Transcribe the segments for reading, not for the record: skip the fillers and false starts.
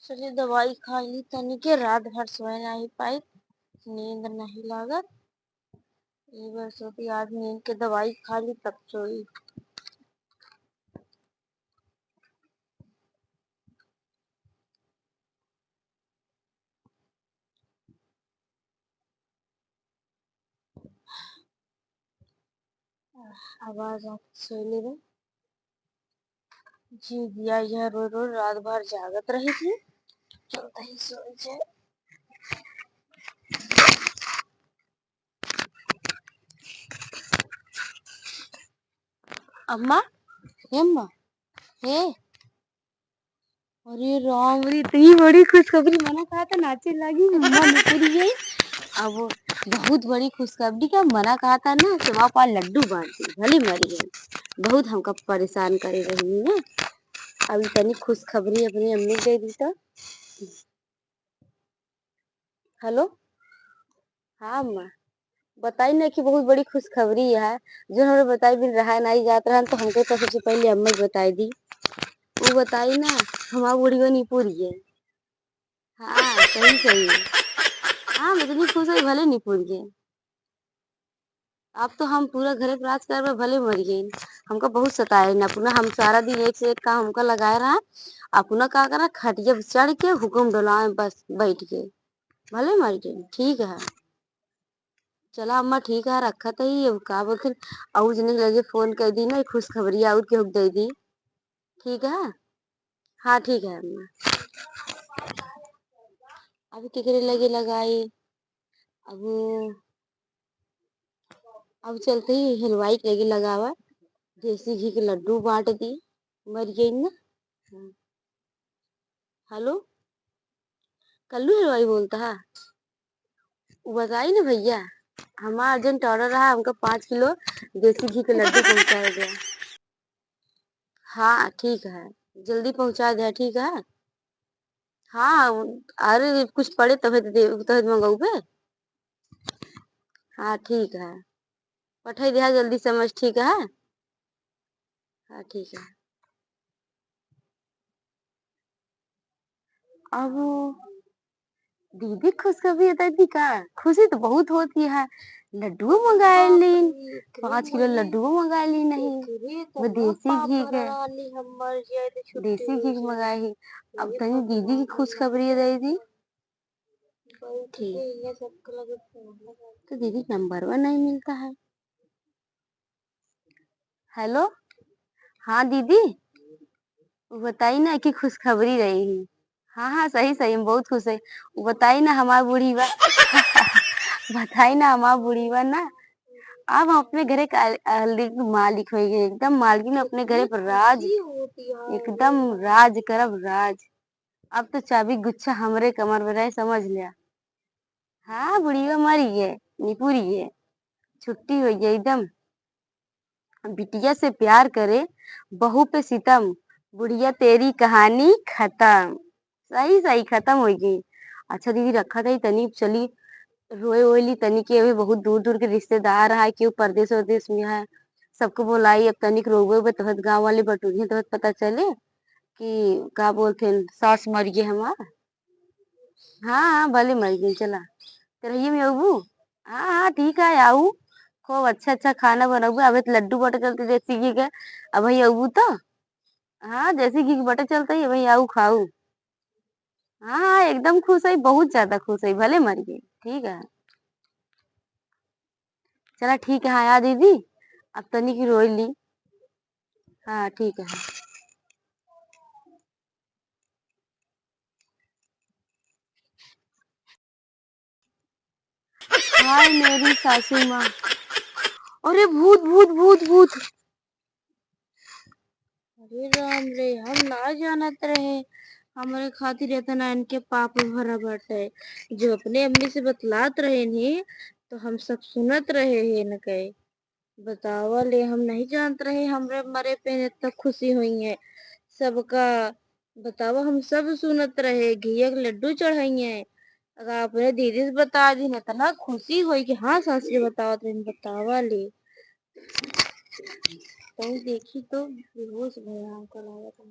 चलिए दवाई खा ली तनी के रात भर सोए नहीं पाई, नींद नहीं लागत। ये बस होती आज नींद के दवाई खा ली तब सोई। आवाज आती सोई ले रही। जी दिया यह रो रो रात भर जागत रही थी, चलता ही सोई जाए। अम्मा, हे अम्मा, हे, अरे राम रे इतनी बड़ी खुशखबरी, मना कहा था नाचे लगी मम्मा निकली गई। अब बहुत बड़ी खुशखबरी का मना कहा था ना, सेवा पाल लड्डू बांटी भली मरी गई। बहुत हमका परेशान करे रही है। अब इतनी खुशखबरी अपनी अम्मी दे दी तो। हेलो, हाँ अम्मा, बताई ना कि बहुत बड़ी खुशखबरी है। जो हमें बताई भी रहा नहीं जात रहा तो हमको तो सबसे पहले अम्मा ही बताई दी। वो बताई ना, हमारा बूढ़ी बनी पूरी है। हाँ सही सही। हाँ मैं इतनी खुश हुई भले नहीं पूरी है। अब तो हम पूरा घरे पर राज कर भले मर गई। हमको बहुत सताए ना, पुनः हम सारा दिन एक से एक काम हमका लगाए रहा। अपना का करा खटिया पे चढ़ के हुक्म डलाए बस बैठ के भले मर गई। ठीक है, चला अम्मा ठीक है, रखा तो ही अब का बोलते और जने लगे फोन कर दी ना खुशखबरी और के हुक दे दी। ठीक है, हाँ ठीक है अम्मा। अब केकरे लगे लगाई। अब चलते ही हलवाई के लगे लगावा, देसी घी के लड्डू बांट दी, मर गई ना। हाँ। हेलो, कल्लू हलवाई बोलता है। वो बताई ना भैया, हमारा अर्जेंट ऑर्डर रहा, हमको 5 किलो देसी घी के लड्डू पहुंचाया गया। हाँ ठीक है, जल्दी पहुंचा दे। ठीक है, हाँ अरे कुछ पड़े तब तब मंगाऊ बे। हाँ ठीक है, पठाई दिया जल्दी समझ। ठीक है, हाँ ठीक है। अब दीदी खुशखबरी बताई का, खुशी तो बहुत होती है। लड्डू मंगाए ली, 5 किलो लड्डू मंगा ली, नहीं वो देसी घी के, देसी घी मंगाई ही। अब तनी दीदी की खुशखबरी दे दी। ठीक, तो दीदी नंबर वन नहीं मिलता है। हेलो, हाँ दीदी, बताई ना कि खुशखबरी रही। हाँ हाँ सही सही, हम बहुत खुश है। बताई ना हमारा बूढ़ी बा बताई ना हमारा बूढ़ी बा ना, अब हम अपने घरे का मालिक हो गए, एकदम मालकिन अपने घरे पर राज, एकदम राज करब राज। अब तो चाबी गुच्छा हमरे कमर में रहे, समझ लिया। हाँ बुढ़िया मरी है, निपुरी है, छुट्टी हो गई एकदम। बिटिया से प्यार करे, बहू पे सितम, बुढ़िया तेरी कहानी खत्म। सही सही खत्म हो गई। अच्छा दीदी रखा था तनी चली रोए ओली तनी के, अभी बहुत दूर दूर के रिश्तेदार है, क्यों परदेश वरदेश में है, सबको बुलाई। अब तनिक रोवे हुए तहत गाँव वाले बटूरी तहत पता चले कि का बोलते सास मर गए हमार। हाँ हाँ भले मर गई, चला रहिए में अबू। हाँ हाँ ठीक है आऊ, खूब अच्छा अच्छा खाना बनाऊ। अब तो लड्डू बटर चलते देसी घी के, अब भाई अबू तो। हाँ देसी घी के बटर चलता है भाई, आऊ खाऊ। हाँ हाँ एकदम खुश है, बहुत ज्यादा खुश है, भले मर गई। ठीक है, चला ठीक है। हाँ यार दीदी, अब तनी की रोई ली। हाँ ठीक है। हाय मेरी सासू माँ, अरे भूत भूत भूत भूत। अरे राम रे, हम ना जानत रहे, हमारे खातिर इतना इनके पाप भरा बाटे। जो अपने अम्मी से बतलात रहे नी, तो हम सब सुनत रहे हैं न कहे। बतावा ले, हम नहीं जानत रहे हमरे मरे पे इतना खुशी हुई है सबका। बतावा हम सब सुनत रहे, घिया के लड्डू चढ़ाई है। अगर आपने दीदी से बता दी ना, इतना खुशी हुई कि हाँ सास जी बतावा तो बतावा ले। तो देखी तो बेहोश भया हमको लगा था।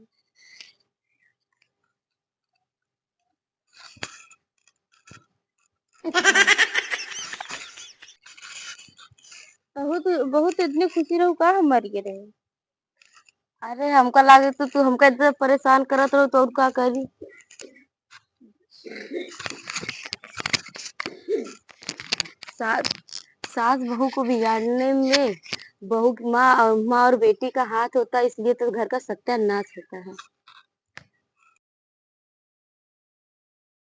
अच्छा। बहुत इतनी खुशी रहू का हम मर गए रहे। अरे हमका लागे तो तू हमका इतना परेशान करत रहो तो और का करी। सास सास बहू को बिगाड़ने में बहू माँ माँ और बेटी का हाथ होता है, इसलिए तो घर का सत्यानाश होता है।